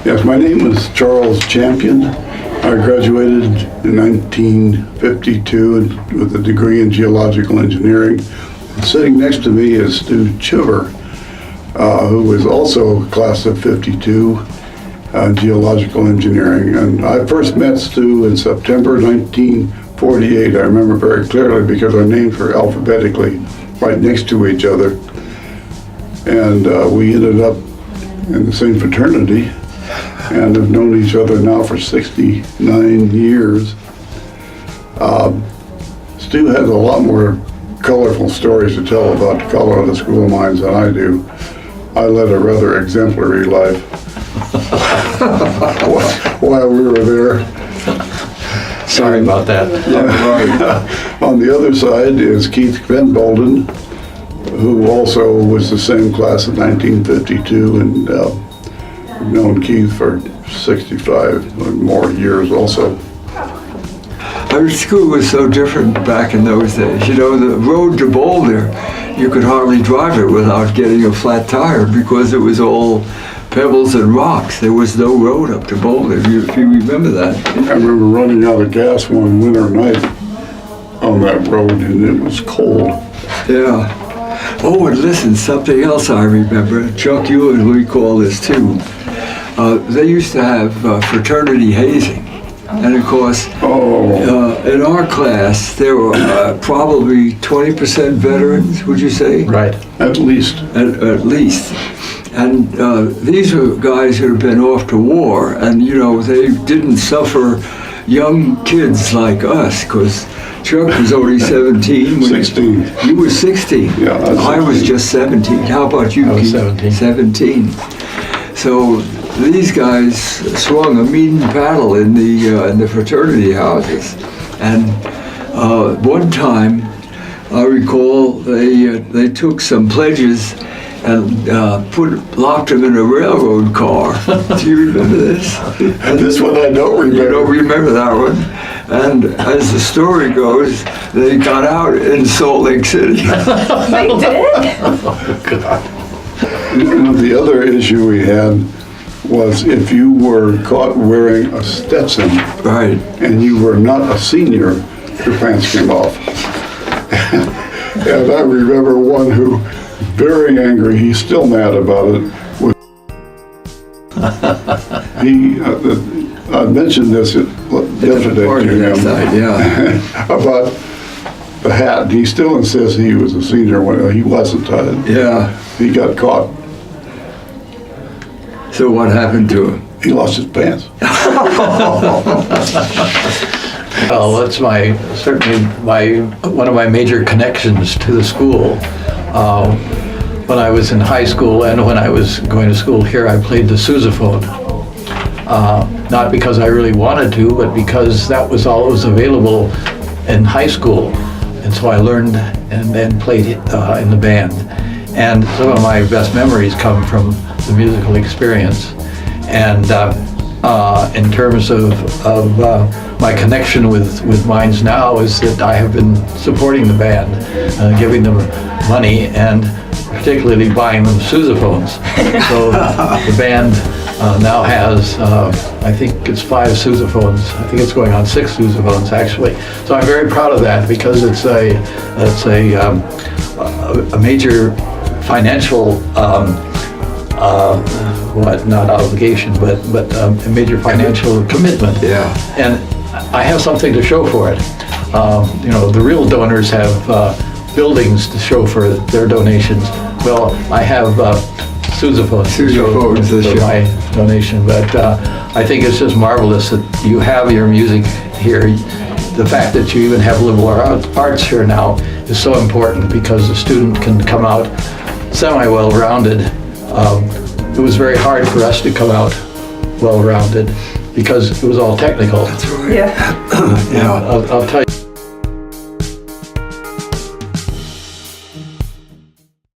Yes, my name is Charles Champion. I graduated in 1952 with a degree in geological engineering. Sitting next to me is Stu Chiver, who was also class of 52, geological engineering. And I first met Stu in September 1948. I remember very clearly because our names were alphabetically right next to each other. And we ended up in the same fraternity and have known each other now for 69 years. Stu has a lot more colorful stories to tell about the Colorado School of Mines than I do. I led a rather exemplary life while we were there. Sorry about that. On the other side is Keith Van Bolden, who also was the same class of 1952, and I've known Keith for 65 or more years also. Our school was so different back in those days. You know, the road to Boulder, you could hardly drive it without getting a flat tire because it was all pebbles and rocks. There was no road up to Boulder, if you remember that. I remember running out of gas one winter night on that road, and it was cold. Yeah. Oh, and listen, something else I remember. Chuck, you would recall this too. They used to have fraternity hazing. And of course, in our class, there were probably 20% veterans, would you say? Right. At least. At least. And these are guys who had been off to war, and you know, they didn't suffer young kids like us, because Chuck was only 17. 16. You were 16. Yeah, I was just 17. How about you? I was Keith? 17. 17. So these guys swung a mean paddle in the fraternity houses, and one time I recall they took some pledges and locked them in a railroad car. Do you remember this? And this one I don't remember. You don't remember that one? And as the story goes, they got out in Salt Lake City. They did? Oh, God. You know, the other issue we had was if you were caught wearing a Stetson Right. and you were not a senior, your pants came off. And I remember one who, very angry, he's still mad about it. I mentioned this yesterday to him Yeah. about the hat. He still insists he was a senior when he wasn't. Yeah. He got caught. So what happened to him? He lost his pants. Well, that's certainly one of my major connections to the school. When I was in high school and when I was going to school here, I played the sousaphone. Not because I really wanted to, but because that was all that was available in high school. And so I learned and then played in the band. And some of my best memories come from the musical experience. And in terms of my connection with Mines Now is that I have been supporting the band, giving them money, and particularly buying them sousaphones. So the band now has, I think it's 5 sousaphones. I think it's going on 6 sousaphones actually. So I'm very proud of that because it's a major financial not obligation, but a major financial commitment. Yeah. And I have something to show for it. You know, the real donors have buildings to show for their donations. Well, I have sousaphones to show for my donation. But I think it's just marvelous that you have your music here. The fact that you even have liberal arts here now is so important because the student can come out semi-well-rounded. It was very hard for us to come out well-rounded because it was all technical. That's right. Yeah. Yeah. I'll tell you.